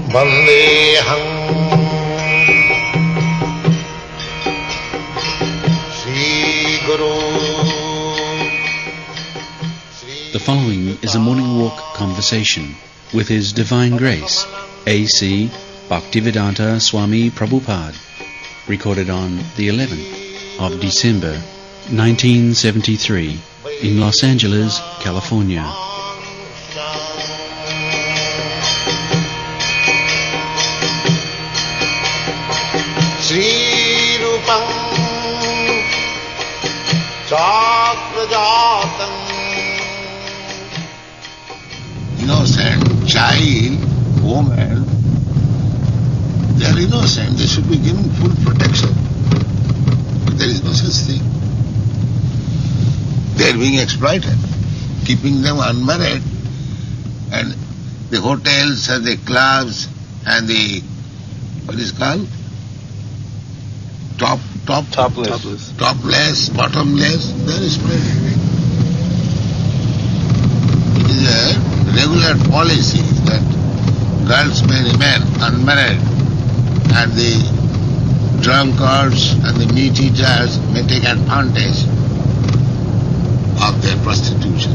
Vandeham Sri Guru. The following is a morning walk conversation with His Divine Grace, A.C. Bhaktivedanta Swami Prabhupada, recorded on the 11th of December 1973 in Los Angeles, California. Sri Rupam Chakrajatam. Innocent child, woman, they are innocent. They should be given full protection. But there is no such thing. They are being exploited, keeping them unmarried. And the hotels and the clubs and the, what is called? Topless, bottomless, they are exploited. It is a regular policy that girls may remain unmarried and the drunkards and the meat eaters may take advantage of their prostitution.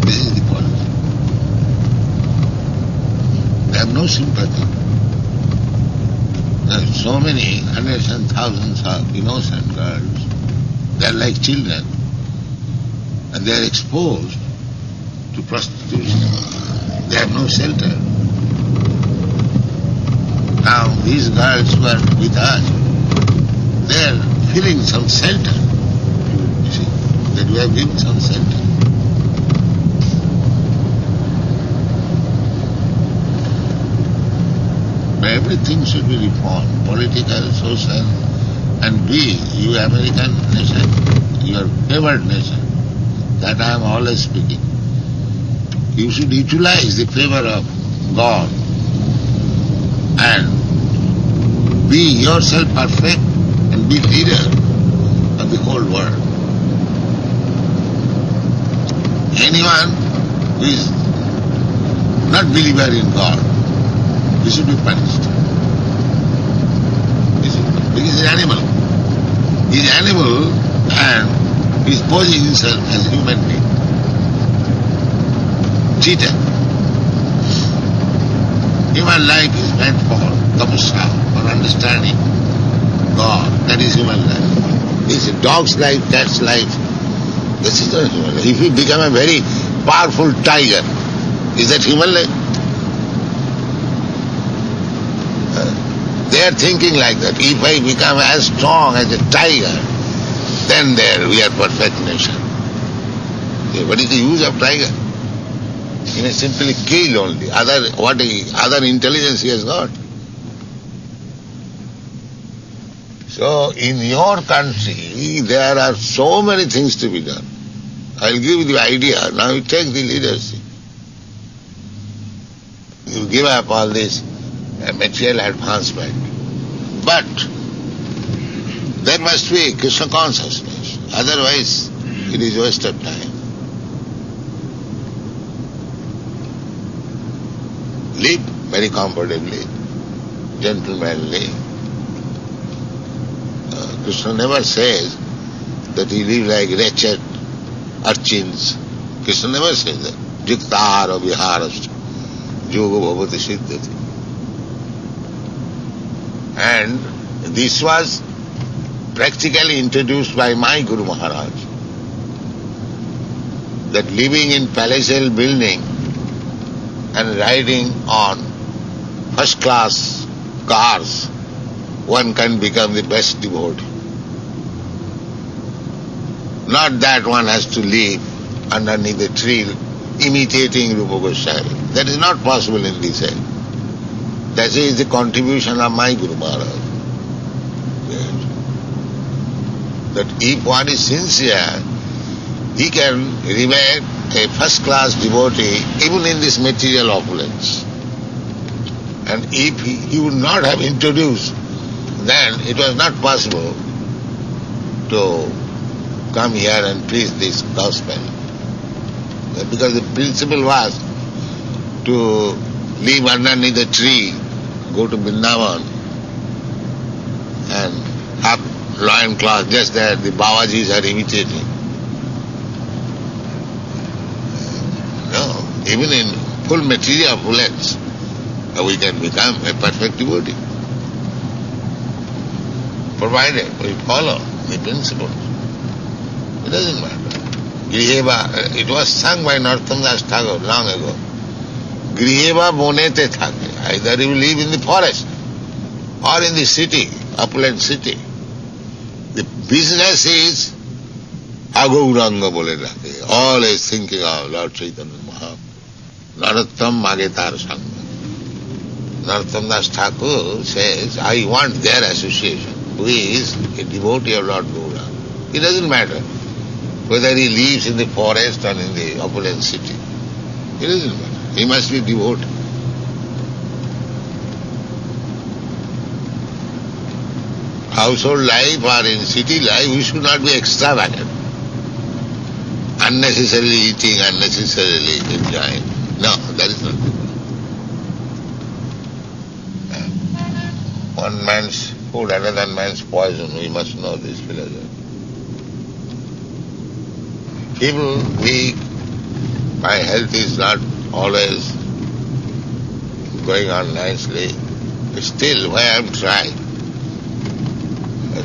This is the policy. They have no sympathy. There are so many hundreds and thousands of innocent girls. They are like children and they are exposed to prostitution. They have no shelter. Now these girls who are with us, they are feeling some shelter. You see, that we have given some shelter. But everything should be reformed, political, social, and we, you American nation, your favored nation, that I am always speaking. You should utilize the favor of God and be yourself perfect and be leader of the whole world. Anyone who is not believer in God, he should be punished. Because he is an animal. He is an animal and he is posing himself as a human being. Cheater. Human life is meant for tapasya, for understanding God. That is human life. This is dog's life, cat's life. This is not human life. If you become a very powerful tiger, is that human life? They are thinking like that. If I become as strong as a tiger, then there we are perfect nation. What is the use of tiger? He may simply kill only. Other intelligence he has got. So in your country there are so many things to be done. I'll give you the idea. Now you take the leadership. You give up all this material advancement. But there must be Krishna consciousness. Otherwise it is waste of time. Live very comfortably, gentlemanly. Krishna never says that you live like wretched urchins. Krishna never says that. Jiktara viharascha yoga bhavati siddhati. And this was practically introduced by my Guru Maharaj. That living in palatial building and riding on first-class cars, one can become the best devotee. Not that one has to live underneath a tree imitating Rupa Goswami. That is not possible in this age. That is the contribution of my Guru Maharaj. Yes. That if one is sincere, he can remain a first-class devotee even in this material opulence. And if he would not have introduced, then it was not possible to come here and preach this gospel. Because the principle was to live underneath a tree, go to Vrindavan and have loin cloth just that the Babajis are imitating. No, even in full material opulence, we can become a perfect devotee, provided we follow the principles. It doesn't matter. Griheva, it was sung by Narottam Das Thakur long ago. Griheva bonete thake. Either you live in the forest or in the city, opulent city. The business is Agauranga bole rakhe. Always thinking of Lord Chaitanya Mahaprabhu. Narottam Magetar Sangha. Narottam Das Thakur says, I want their association. Who is a devotee of Lord Gauranga. It doesn't matter whether he lives in the forest or in the opulent city. It doesn't matter. He must be devoted. Household life or in city life, we should not be extravagant. Unnecessarily eating, unnecessarily enjoying. No, that is not good. One man's food, another man's poison. We must know this philosophy. People weak, my health is not always going on nicely. Still, why I am trying.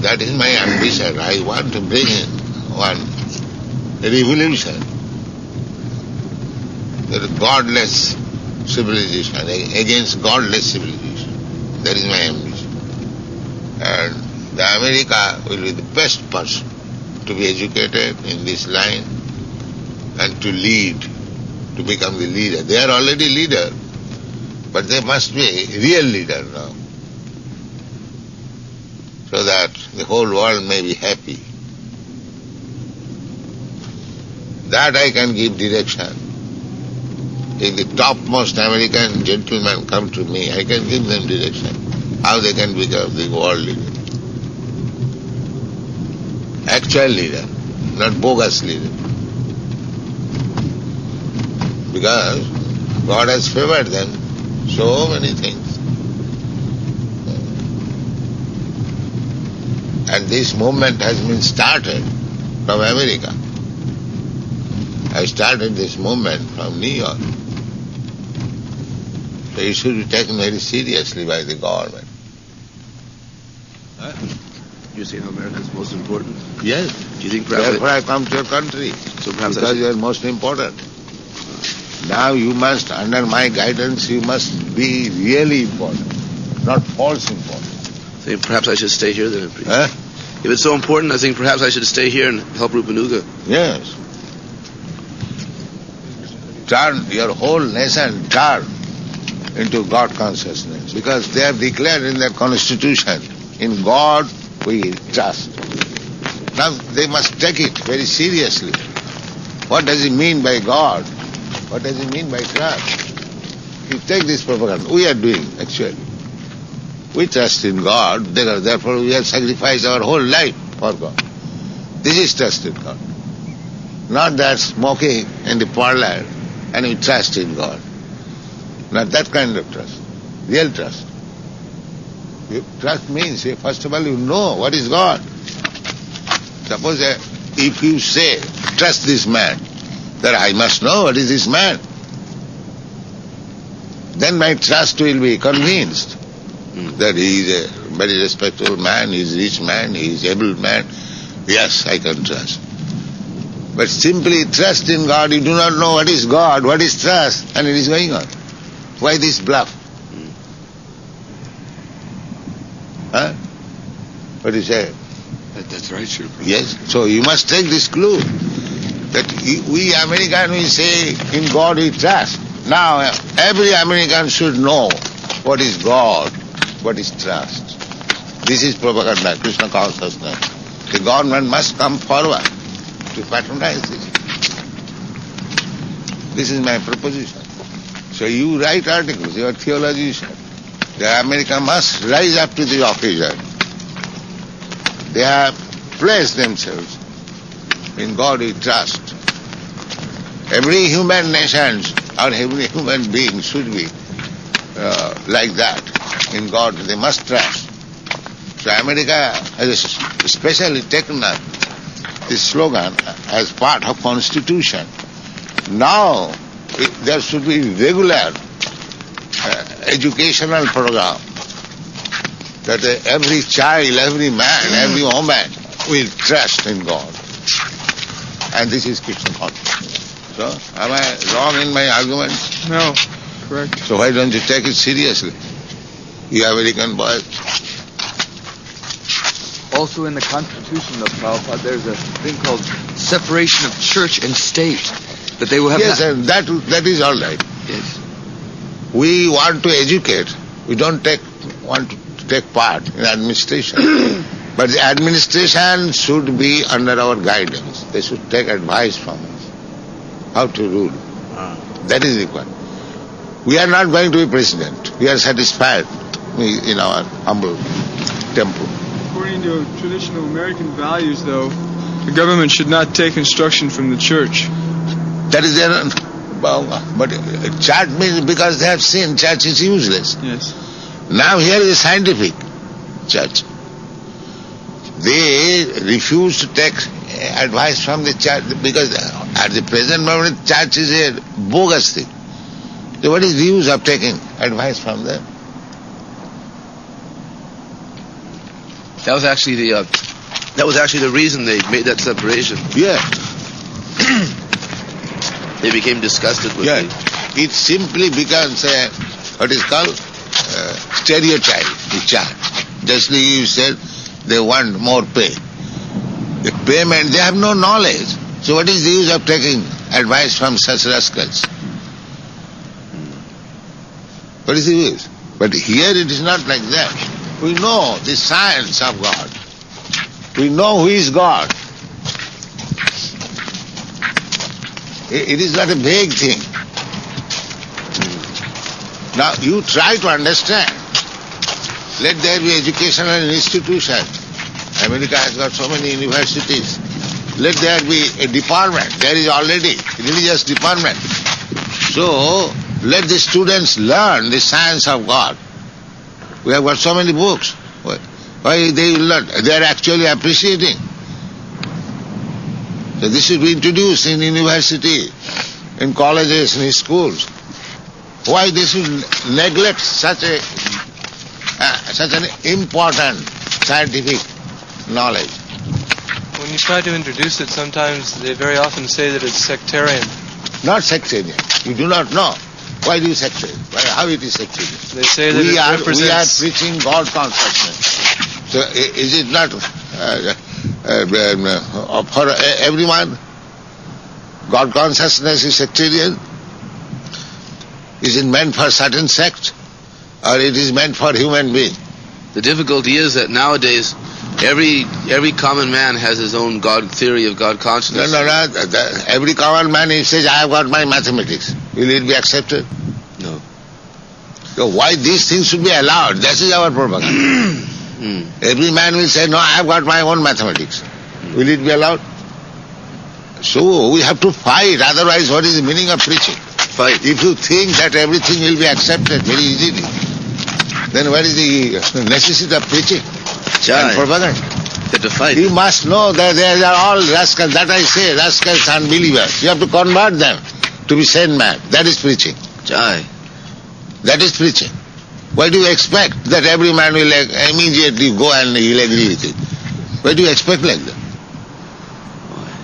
That is my ambition. I want to bring in one revolution. The godless civilization, against godless civilization. That is my ambition. And the America will be the best person to be educated in this line and to lead, to become the leader. They are already leader, but they must be a real leader now, so that the whole world may be happy. That I can give direction. If the topmost American gentlemen come to me, I can give them direction, how they can become the world leader. Actual leader, not bogus leader. Because God has favored them so many things. And this movement has been started from America. I started this movement from New York. So it should be taken very seriously by the government. You see how America is most important? Yes. Do you think perhaps... Therefore I come to your country. So perhaps because you are most important. Now you must, under my guidance, you must be really important, not false important. I think perhaps I should stay here then and preach. Huh? If it's so important, I think perhaps I should stay here and help Rupanuga. Yes. Turn your whole nation, turn into God consciousness, because they have declared in their constitution, in God we trust. Now they must take it very seriously. What does it mean by God? What does it mean by trust? You take this propaganda. We are doing, actually. We trust in God, therefore we have sacrificed our whole life for God. This is trust in God. Not that smoking in the parlor and we trust in God. Not that kind of trust. Real trust. Trust means, first of all, you know what is God. Suppose if you say, trust this man, that I must know what is this man, then my trust will be convinced that he is a very respectable man, he is a rich man, he is able man. Yes, I can trust. But simply trust in God, you do not know what is God, what is trust, and it is going on. Why this bluff? Huh? What do you say? That's right, sure. Yes, so you must take this clue. That we Americans, we say, in God we trust. Now, every American should know what is God, what is trust. This is propaganda, Krishna consciousness. The government must come forward to patronize this. This is my proposition. So you write articles, you are theologian. The America must rise up to the occasion. They have placed themselves in God we trust. Every human nation or every human being should be like that in God. They must trust. So America has especially taken up this slogan as part of Constitution. Now there should be regular educational program that every child, every man, every woman will trust in God. And this is Christian consciousness. So, am I wrong in my arguments? No, correct. So why don't you take it seriously, you American boys? Also in the Constitution of Prabhupada, there's a thing called separation of church and state. That they will have... Yes, and that is all right. Yes. We want to educate. We don't want to take part in administration. But the administration should be under our guidance. They should take advice from us. How to rule. That is required. We are not going to be president. We are satisfied in our humble temple. According to traditional American values, though, the government should not take instruction from the church. That is their... But church means because they have seen church is useless. Yes. Now here is a scientific church. They refuse to take advice from the church because at the present moment church is a bogus thing. So what is the use of taking advice from them? That was actually the reason they made that separation. Yeah. They became disgusted with it. It simply becomes what is called stereotype, the church. Just like you said, they want more pay. The payment, they have no knowledge. So what is the use of taking advice from such rascals? What is the use? But here it is not like that. We know the science of God. We know who is God. It is not a vague thing. Now you try to understand. Let there be educational institution. America has got so many universities. Let there be a department. There is already a religious department. So let the students learn the science of God. We have got so many books. Why they will not? They are actually appreciating. So this should be introduced in university, in colleges, in schools. Why they should neglect such an important scientific knowledge? When you try to introduce it, sometimes they very often say that it's sectarian. Not sectarian. You do not know. Why do you sectarian? How it is sectarian? They say that we are represents... preaching God consciousness. So is it not for everyone? God consciousness is sectarian? Is it meant for certain sect? Or it is meant for human being? The difficulty is that nowadays every common man has his own God theory of God consciousness. No. Every common man, he says, I have got my mathematics. Will it be accepted? No. So why these things should be allowed? That is our propaganda. Every man will say, no, I have got my own mathematics. Will it be allowed? So we have to fight. Otherwise, what is the meaning of preaching? Fight. If you think that everything will be accepted very easily, then what is the necessity of preaching and propaganda? Get to fight. You must know that they are all rascals. That I say, rascals, unbelievers. You have to convert them to be sane man. That is preaching. That is preaching. Why do you expect that every man will immediately go and he will agree with it? Why do you expect like that?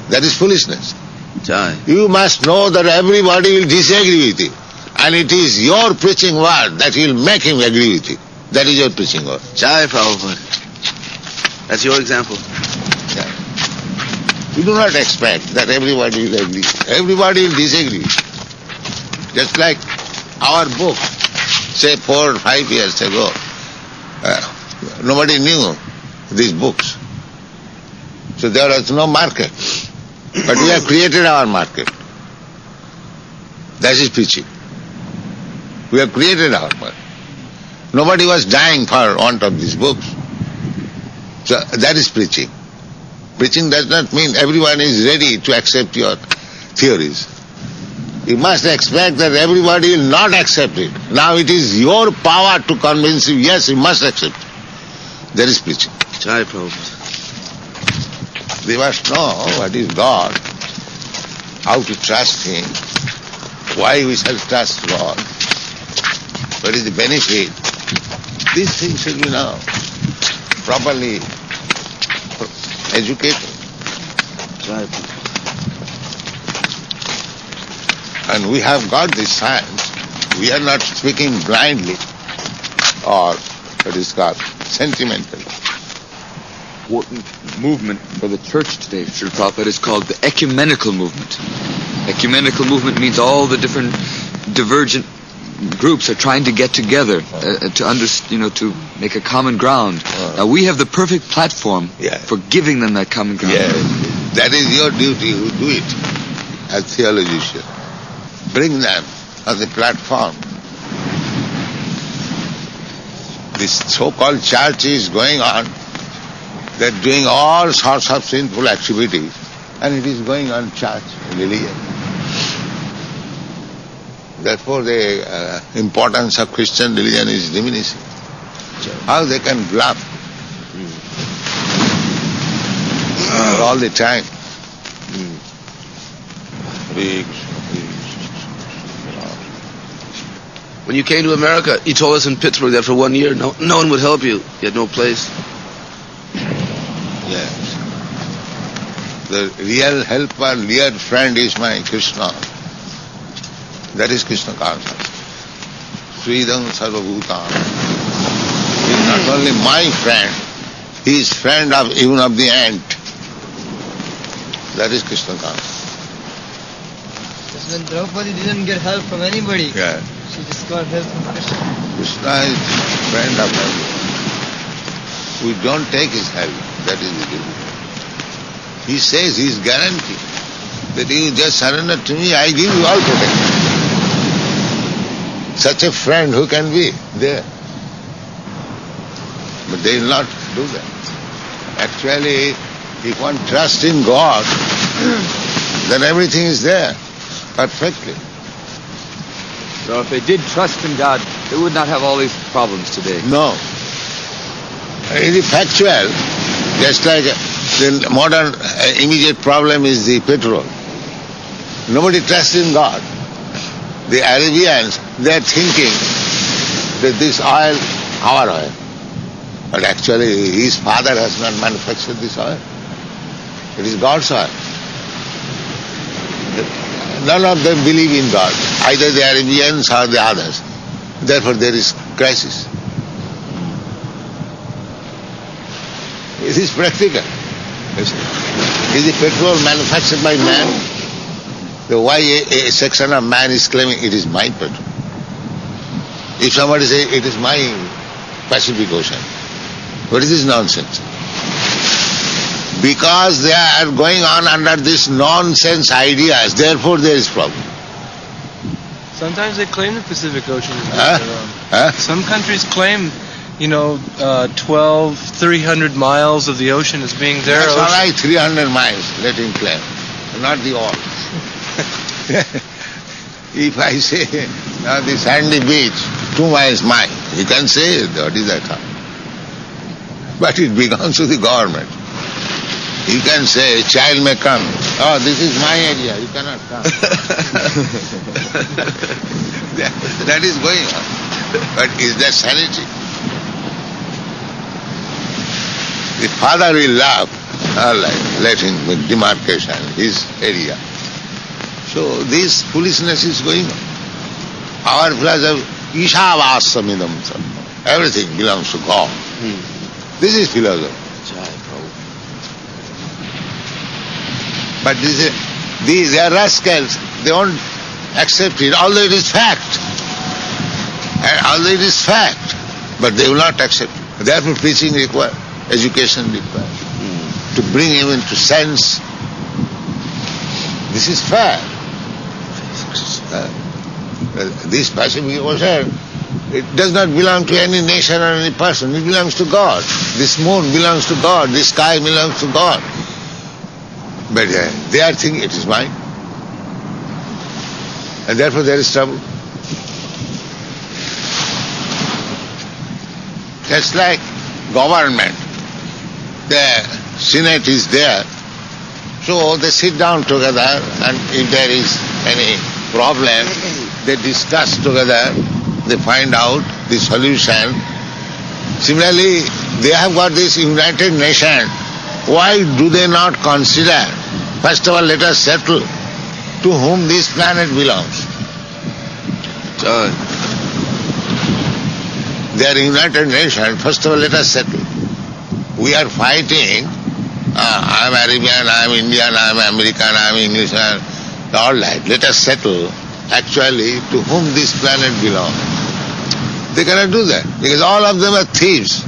That is foolishness. You must know that everybody will disagree with it. And it is your preaching word that will make him agree with it. That is your preaching word. Jai Prabhupada. That's your example. Yeah. You do not expect that everybody will agree. Everybody will disagree. Just like our book, say 4 or 5 years ago, nobody knew these books. So there was no market. But we have created our market. That is preaching. We have created our market. Nobody was dying for want of these books. So that is preaching. Preaching does not mean everyone is ready to accept your theories. You must expect that everybody will not accept it. Now it is your power to convince you, yes, you must accept it. That is preaching. Jai Prabhupada. They must know what is God, how to trust Him, why we shall trust God, what is the benefit. These things should be now properly educated. Jai Prabhupada. And we have got this science. We are not speaking blindly or what is called sentimentally. Important movement for the church today, Srila Prabhupada, is called the ecumenical movement. Ecumenical movement means all the different divergent groups are trying to get together to make a common ground. Now we have the perfect platform for giving them that common ground. Yes, that is your duty. You do it as theologians. Bring them on the platform. This so-called church is going on. They're doing all sorts of sinful activities, and it is going on church, religion. Therefore, the importance of Christian religion is diminishing. How they can bluff all the time. When you came to America, you told us in Pittsburgh that for 1 year no one would help you. You had no place. Yes. The real helper, real friend is my Krishna. That is Krishna consciousness. Sridham Sarvabhutam. He is not only my friend, he is friend of even of the ant. That is Krishna consciousness. When Draupadi didn't get help from anybody, she just got help from Krishna. Krishna is friend of everyone. We don't take his help. That is the duty. He says, he is guaranteed that you just surrender to me, I give you all protection. Such a friend who can be there. But they will not do that. Actually, if one trusts in God, then everything is there, perfectly. So if they did trust in God, they would not have all these problems today. No. It is factual. Just like the modern immediate problem is the petrol. Nobody trusts in God. The Arabians, they are thinking that this oil, our oil. But actually, his father has not manufactured this oil. It is God's oil. None of them believe in God, either the Arabians or the others. Therefore, there is crisis. It is practical. Is the petrol manufactured by man? Why a section of man is claiming it is my petrol? If somebody says it is my Pacific Ocean, what is this nonsense? Because they are going on under this nonsense ideas, therefore there is problem. Sometimes they claim the Pacific Ocean is their own. Some countries claim, 300 miles of the ocean as being their That's ocean. all right, 300 miles, let him claim, not the all. If I say, now the sandy beach, 2 miles mine, he can say, what is that? But it belongs to the government. You can say, child may come. Oh, this is my area, you cannot come. that is going on. But is that sanity? The father will laugh. All right, let him with demarcation, his area. So this foolishness is going on. Our philosophy, Ishavassamidam, everything belongs to God. This is philosophy. But they are rascals. They won't accept it, although it is fact. And although it is fact, but they will not accept it. Therefore preaching requires, education requires. To bring him into sense. This is fair. This Pacific Ocean, it does not belong to any nation or any person. It belongs to God. This moon belongs to God. This sky belongs to God. But they are thinking it is mine. And therefore there is trouble. Just like government, the Senate is there, so they sit down together, and if there is any problem, they discuss together, they find out the solution. Similarly, they have got this United Nations. Why do they not consider, first of all, let us settle to whom this planet belongs? They are United Nations. First of all, let us settle. We are fighting. I am Arabian, I am Indian, I am American, I am English, all that. Let us settle actually to whom this planet belongs. They cannot do that because all of them are thieves.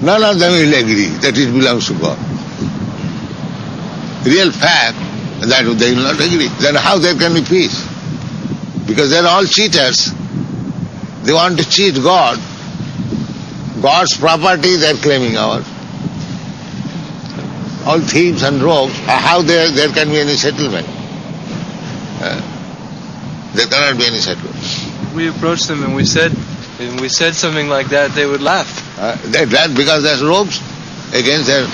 None of them will agree that it belongs to God. Real fact that they will not agree. Then how there can be peace? Because they are all cheaters. They want to cheat God. God's property they are claiming ours. All thieves and rogues. How there can be any settlement? There cannot be any settlement. We approached them and we said something like that, they would laugh. They laugh because they're rogues against their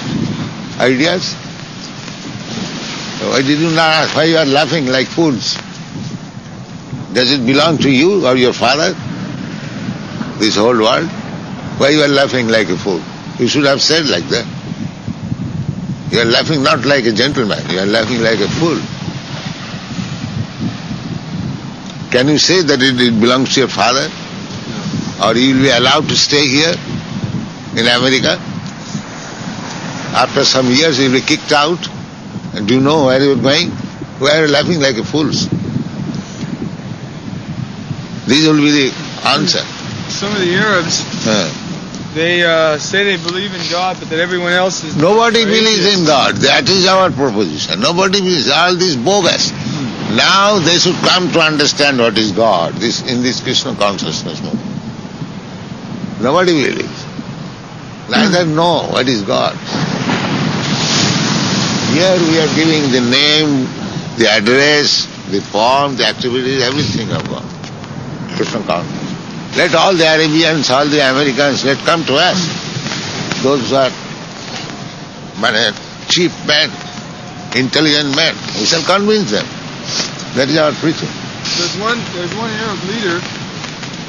ideas. Why did you not ask why you are laughing like fools? Does it belong to you or your father? This whole world? Why you are laughing like a fool? You should have said like that. You are laughing not like a gentleman, you are laughing like a fool. Can you say that it belongs to your father? No. Or you will be allowed to stay here in America? After some years you will be kicked out. And do you know where you are going? Why are you laughing like a fools? This will be the answer. Some of the Arabs, they say they believe in God, but that everyone else is... Nobody believes in God. That is our proposition. Nobody believes. All this bogus. Now they should come to understand what is God in this Krishna consciousness movement. Nobody believes. Neither know what is God. Here we are giving the name, the address, the form, the activities, everything of God. Krishna consciousness. Let all the Arabians, all the Americans, let come to us. Those who are cheap men, intelligent men. We shall convince them. That is our preaching. There's one Arab leader.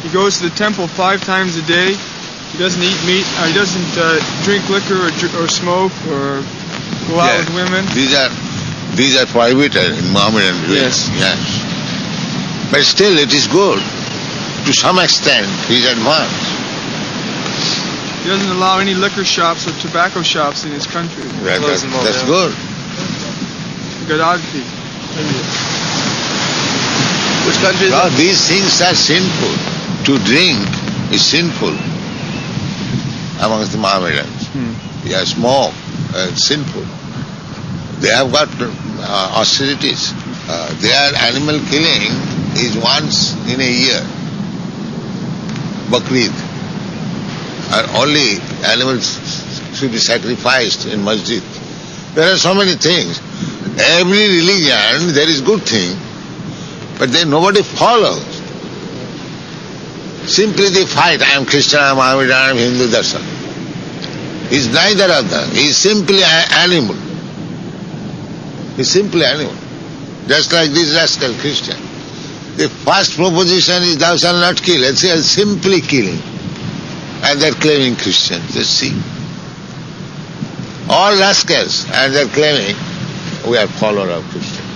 He goes to the temple 5 times a day. He doesn't eat meat. He doesn't drink liquor or smoke or go out with women. These are prohibited in Mohammedan religion. Yes. But still, it is good. To some extent, he is advanced. He doesn't allow any liquor shops or tobacco shops in his country. That's good. Gaddafi. Which country is that? These things are sinful. To drink is sinful amongst the Mohammedans. Smoke is sinful. They have got austerities. Their animal killing is once in a year. Bakrid. And only animals should be sacrificed in masjid. There are so many things. Every religion, there is good thing, but then nobody follows. Simply they fight. I am Christian, I am Mohammedan, I am Hindu, that's all. He is neither of them. He is simply an animal. He is simply animal. Just like this rascal Christian. The first proposition is thou shalt not kill. It's simply killing. And they're claiming Christians. Just see. All rascals, and they're claiming we are followers of Christians.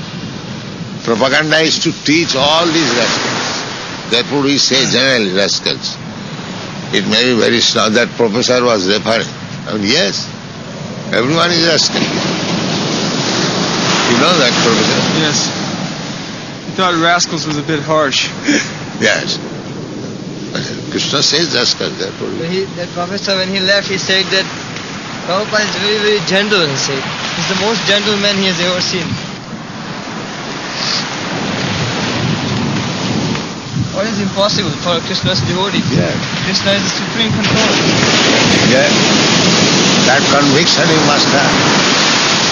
Propaganda is to teach all these rascals. Therefore we say generally rascals. It may be very strong. That professor was referring. Yes, everyone is rascal. You know that, professor? Yes. I thought rascals was a bit harsh. Yes. Krishna says rascals, therefore. That professor, when he left, he said that Prabhupada is very, very gentle, he said. He's the most gentle man he has ever seen. What is impossible for Krishna's devotee? Yeah. Krishna is the supreme control. Yeah. That conviction you must have.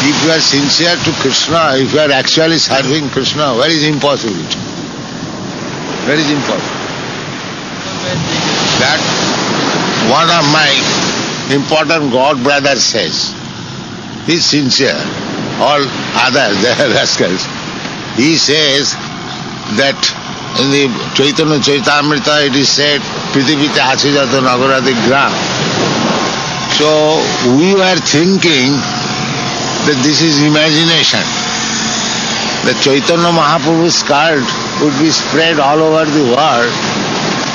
if you are sincere to Krishna, if you are actually serving Krishna, where is impossibility? Where is impossible? That one of my important God brothers says, he is sincere. All others, they are rascals. He says that in the Chaitanya Chaitamrita it is said, Prithivite Asijato Nagarati Gram. So we were thinking that this is imagination. The Chaitanya Mahaprabhu's cult would be spread all over the world.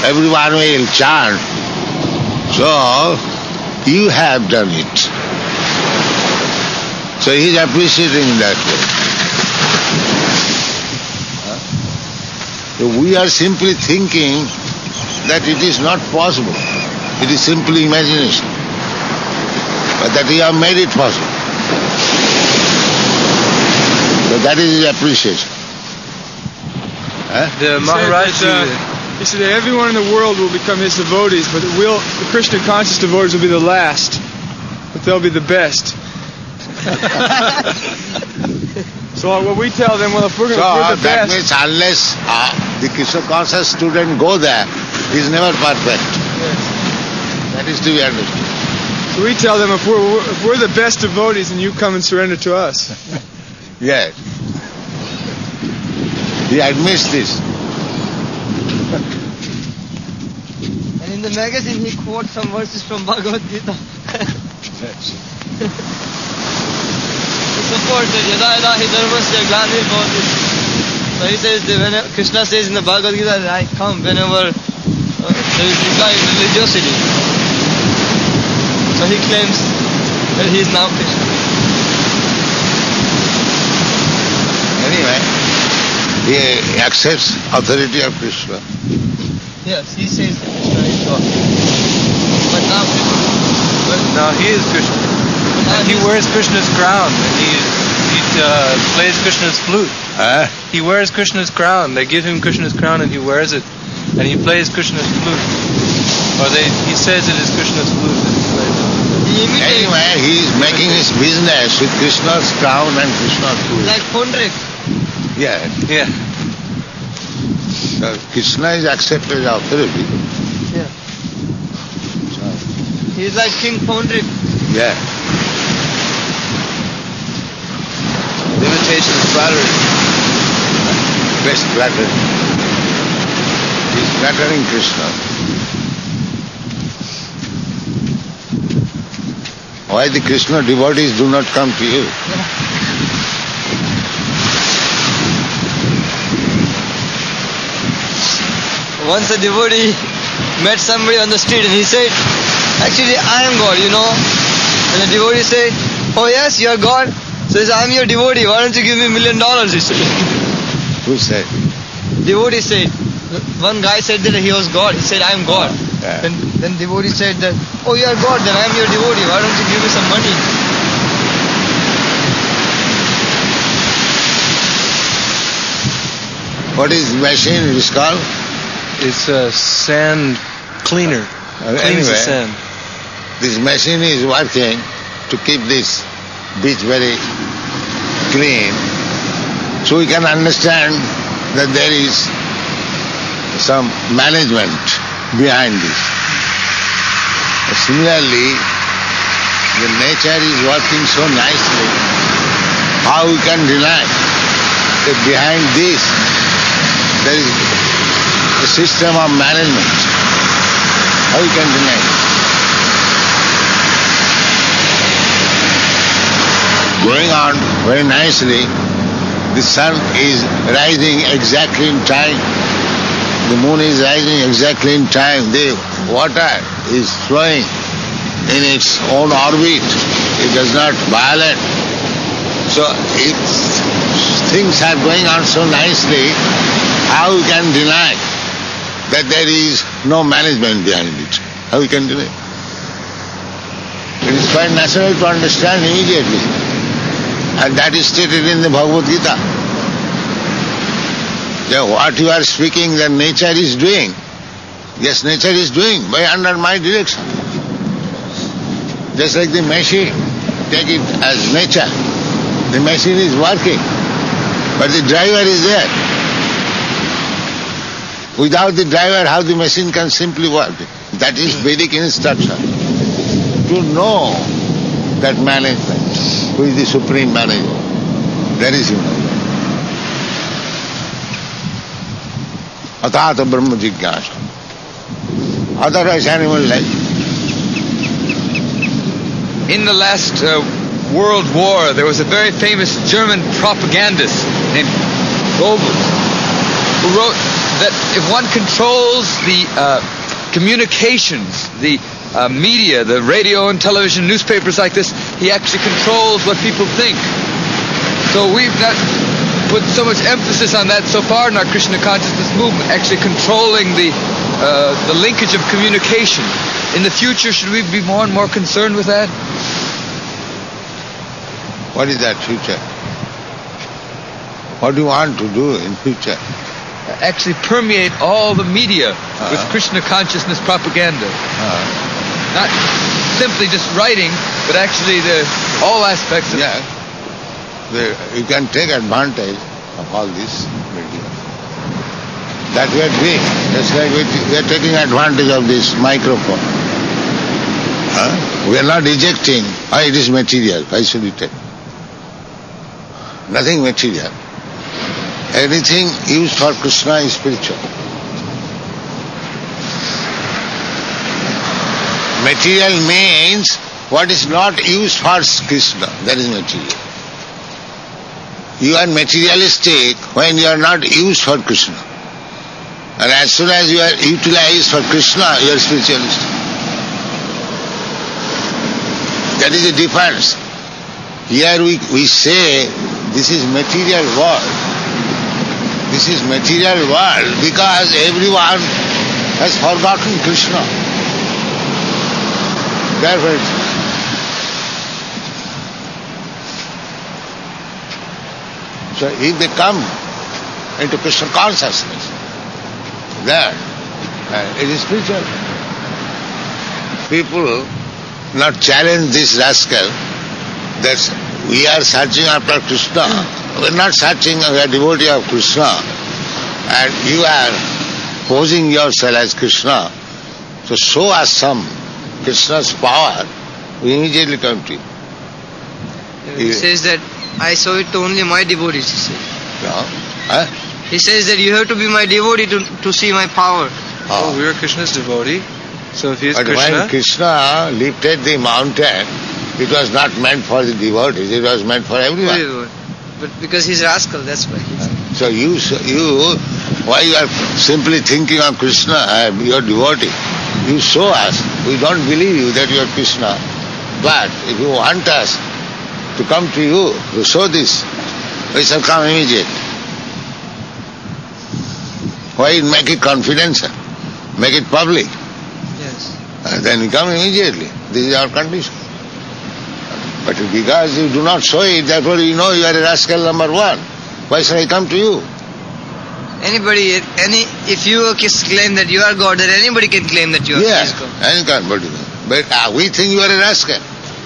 Everyone will chant. So you have done it. So he is appreciating that way. So we are simply thinking that it is not possible. It is simply imagination. But that we have made it possible. So that is his appreciation. The Maharaj... He said that everyone in the world will become his devotees, but the Krishna conscious devotees will be the last. But they'll be the best. So what we tell them, well, if we're the that best... means unless the Krishna conscious student go there, he is never perfect. Yes. That is to be understood. So we tell them, if we're the best devotees, then you come and surrender to us. Yes. He admits this. And in the magazine he quotes some verses from Bhagavad Gita. He supports it. Yada yada hi dharmasya glanir bhavati. So he says that when Krishna says in the Bhagavad Gita that I come whenever there is decline in religiosity. So he claims that he is now Krishna. Anyway, he accepts authority of Krishna. Yes, he says that Krishna is God. But now he is Krishna. And he wears Krishna's crown. And he plays Krishna's flute. He wears Krishna's crown. They give him Krishna's crown and he wears it. And he plays Krishna's flute. Or he says it is Krishna's flute that he plays. Anyway, he is making his business with Krishna's crown and Krishna's flute. Like Pondrik. Yeah. Yeah. So Krishna is accepted as authority. Yeah. He is like King Pondrik. Yeah. The imitation is flattery. Best flattery. He is flattering Krishna. Why the Krishna devotees do not come to you? Once a devotee met somebody on the street and he said, actually I am God, you know. And the devotee said, oh yes, you are God. So he said, I am your devotee, why don't you give me $1 million, he said. Who said? Devotee said, one guy said that he was God, he said, I am God. Yeah. Then devotee said that, oh you are God, then I am your devotee, why don't you give me some money? What is machine it is called? It's a sand cleaner. Cleans the sand. This machine is working to keep this beach very clean. So we can understand that there is some management behind this. Similarly, the nature is working so nicely. How we can deny that behind this there is a system of management? How we can deny it? Going on very nicely, the sun is rising exactly in time, the moon is rising exactly in time, the water is flowing in its own orbit, it does not violate. So things are going on so nicely, how we can deny that there is no management behind it? How we can deny? It is quite natural to understand immediately. And that is stated in the Bhagavad Gita. That what you are speaking that nature is doing, yes, nature is doing by under my direction. Just like the machine, take it as nature. The machine is working, but the driver is there. Without the driver, how the machine can simply work? That is Vedic instruction. To know that management, who is the supreme manager, that is you know. Atata Brahma Jigyasa. Otherwise animal life. In the last World War, there was a very famous German propagandist named Goebbels, who wrote that if one controls the communications, the media, the radio and television, newspapers like this, he actually controls what people think. So we've not put so much emphasis on that so far in our Krishna consciousness movement, actually controlling the linkage of communication. In the future, should we be more and more concerned with that? What is that future? What do you want to do in future? Actually permeate all the media with Krishna consciousness propaganda. Not simply just writing, but actually all aspects of it. You can take advantage of all this media. That we are doing. Just like we are taking advantage of this microphone. We are not rejecting, it is material, why should we take? Nothing material. Everything used for Krishna is spiritual. Material means what is not used for Krishna, that is material. You are materialistic when you are not used for Krishna. And as soon as you are utilized for Krishna, you are spiritualistic. That is the difference. Here we say, this is material world. This is material world because everyone has forgotten Krishna. Therefore, so if they come into Krishna consciousness, then it is spiritual. People not challenge this rascal that we are searching after Krishna. We are not searching, we are devotee of Krishna. And you are posing yourself as Krishna. So show us some Krishna's power, we immediately come to you. He says that I show it to only my devotees, he says. He says that you have to be my devotee to see my power. Oh, we are Krishna's devotee. So if he is but Krishna... when Krishna lifted the mountain, it was not meant for the devotees, it was meant for everyone. But because he's rascal, that's why. So you, why you are simply thinking of Krishna, your devotee, you show us. We don't believe you that you are Krishna. But if you want us to come to you, to show this, we shall come immediately. Why make it confidential? Make it public. Yes. And then we come immediately. This is our condition. But because you do not show it, therefore you know you are a rascal number one. Why should I come to you? If you claim that you are God, then anybody can claim that you are God. Anybody. But we think you are a rascal.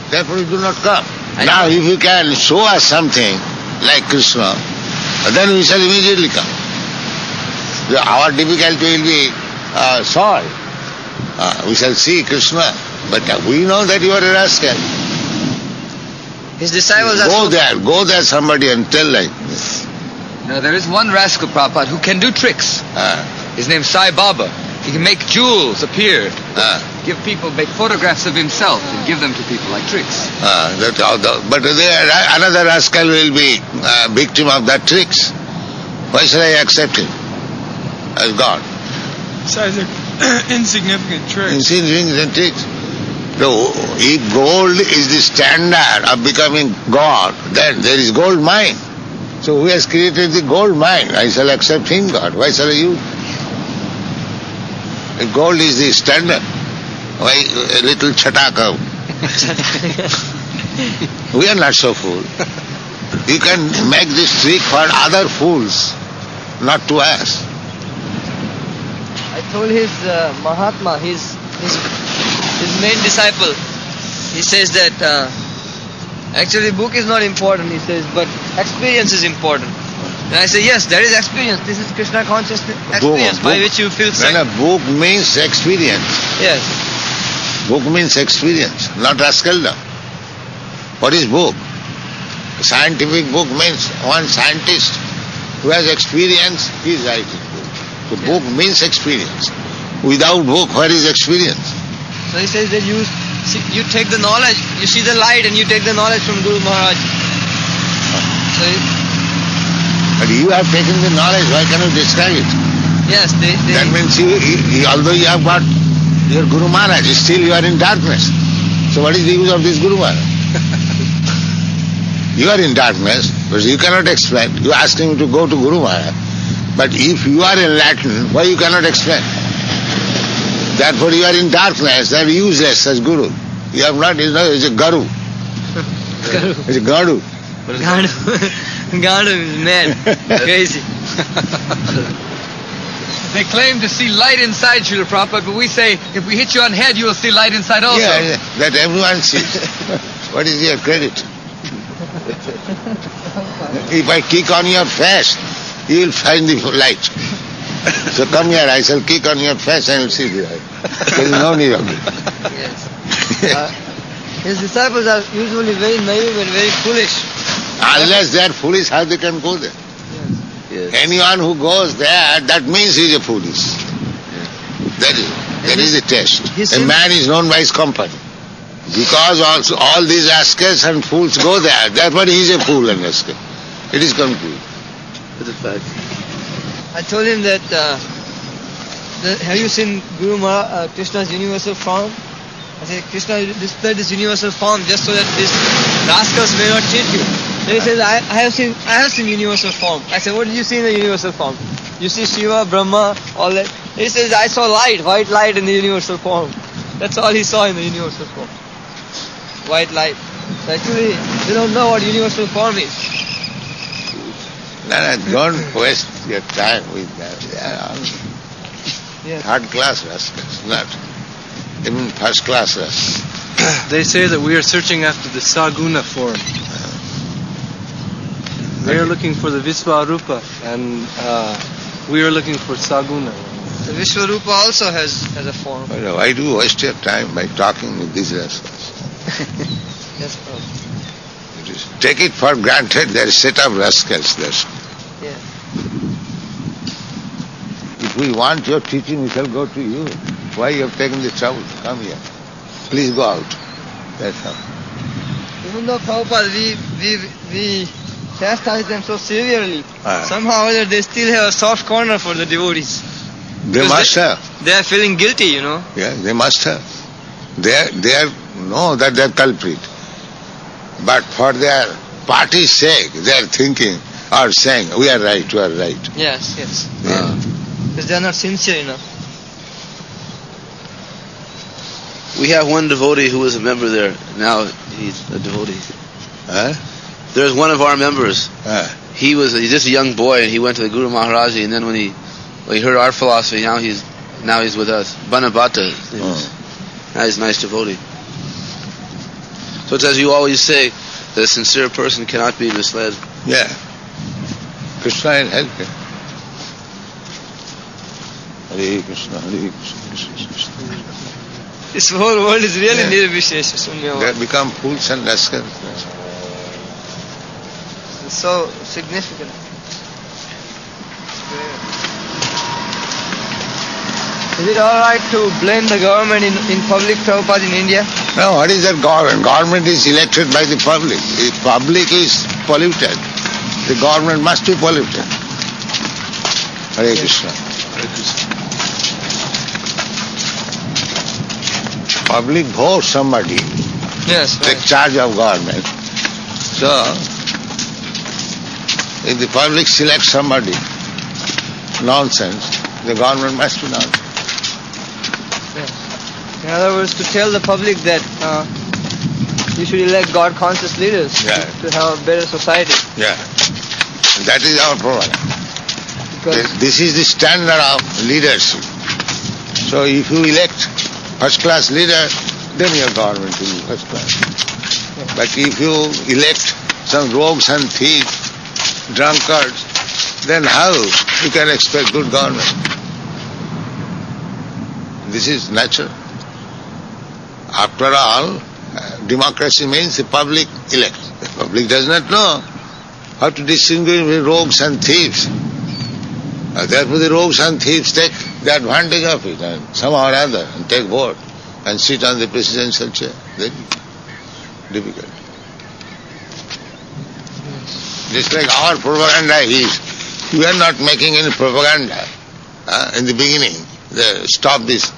Therefore you do not come. Now if you can show us something like Krishna, then we shall immediately come. Our difficulty will be solved. We shall see Krishna. But we know that you are a rascal. His disciples Go there somebody and tell like this. Now there is one rascal, Prabhupada, who can do tricks. His name's Sai Baba. He can make jewels appear. Make photographs of himself and give them to people like tricks. But another rascal will be victim of that tricks. Why should I accept him as God? Besides insignificant tricks. Insignificant tricks. So, if gold is the standard of becoming God, then there is gold mine. So who has created the gold mine? I shall accept him God. Why shall I use? If gold is the standard, why a little chataka? We are not so fool. You can make this trick for other fools, not to us. I told his Mahatma, his main disciple, he says that Actually, book is not important, he says, but experience is important. And I say, yes, there is experience. This is Krishna consciousness experience by which you feel sick. When a book means experience. Yes. Book means experience, not rascaldom. What is book? A scientific book means one scientist who has experience, he is writing book. So book means experience. Without book, where is experience? So he says that you take the knowledge, you see the light and you take the knowledge from Guru Maharaj. So but you have taken the knowledge, why cannot you describe it? Yes, that means although you have got your Guru Maharaj, still you are in darkness. So what is the use of this Guru Maharaj? You are in darkness, but you cannot explain. You ask him to go to Guru Maharaj. But if you are in Latin, why you cannot explain? Therefore you are in darkness, they are useless as Guru. You have not, it's a Garu. It's a Gadu. Gadu is mad, crazy. They claim to see light inside Srila Prabhupada, but we say, if we hit you on the head, you will see light inside also. Yeah, that everyone sees. What is your credit? If I kick on your face, you will find the light. So come here, I shall kick on your face and you will see the light. There is no need of it. Yes. His disciples are usually very naive and very foolish. Unless they are foolish, how they can go there? Yes. Anyone who goes there, that means he is a foolish. That is the test. A man is known by his company. Because also all these rascals and fools go there, therefore he is a fool and rascal. It is concluded. It's a fact. I told him that, have you seen Guru Maharaj, Krishna's universal form? I said, Krishna displayed this universal form just so that these rascals may not cheat you. Then he says, I have seen universal form. I said, what did you see in the universal form? You see Shiva, Brahma, all that. He says, I saw light, white light in the universal form. That's all he saw in the universal form. White light. So actually, they don't know what universal form is. No, don't waste your time with that. They are all third class rascals, not even first class rascals. They say that we are searching after the Saguna form. They are looking for the Visvarupa, and we are looking for Saguna. The Vishwarupa also has a form. Why do you waste your time by talking with these rascals? Yes, take it for granted there is a set of rascals there. Yeah. If we want your teaching, we shall go to you. Why you have taken the trouble to come here? Please go out. That's how. Even though Prabhupada, we chastise them so severely, somehow or other they still have a soft corner for the devotees. They must have. They are feeling guilty, Yeah, they must have. They know that they are culprit. But for their party's sake, they are thinking or saying, we are right. Yes. Because they are not sincere enough. We have one devotee who was a member there. Now he's a devotee. There's one of our members. He's just a young boy, and he went to the Guru Maharaji, and then when he heard our philosophy, now he's with us. Banabhata. Now he's a nice devotee. So it's as you always say, that a sincere person cannot be misled. Yeah. Krishna will help him. Hare Krishna, Hare Krishna, Krishna Krishna. This whole world is really nirvishesha, Sunyavad. They have become fools and rascals. It's so significant. Is it alright to blame the government in public, Prabhupada, in India? No, what is that government? Government is elected by the public. If public is polluted, the government must be polluted. Hare Krishna. Hare Krishna. Public votes somebody. Yes. Take charge of government. So, if the public selects somebody, nonsense, the government must be nonsense. In other words, to tell the public that you should elect God-conscious leaders to have a better society. Yeah. That is our problem. Because this is the standard of leadership. So if you elect first-class leader, then your government will be first-class. But if you elect some rogues and thieves, drunkards, then how you can expect good government? This is natural. After all, democracy means the public elects. The public does not know how to distinguish between rogues and thieves. Therefore the rogues and thieves take the advantage of it and somehow or other and take vote and sit on the presidential chair. Very difficult. Just like our propaganda is, we are not making any propaganda. In the beginning, stop this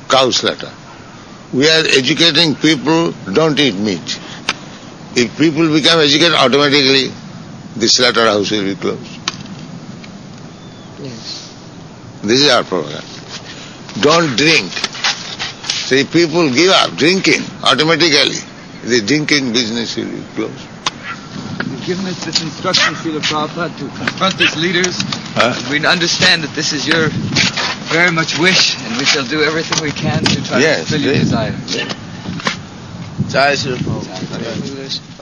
cow slaughter. We are educating people, don't eat meat. If people become educated, automatically the slaughterhouse will be closed. Yes. This is our propaganda. Don't drink. So if people give up drinking, automatically the drinking business will be closed. You've given us this instruction, Srila Prabhupada, to confront these leaders. We understand that this is your very much wish, and we shall do everything we can to try to fulfill your desire. Jai Srila Prabhupada.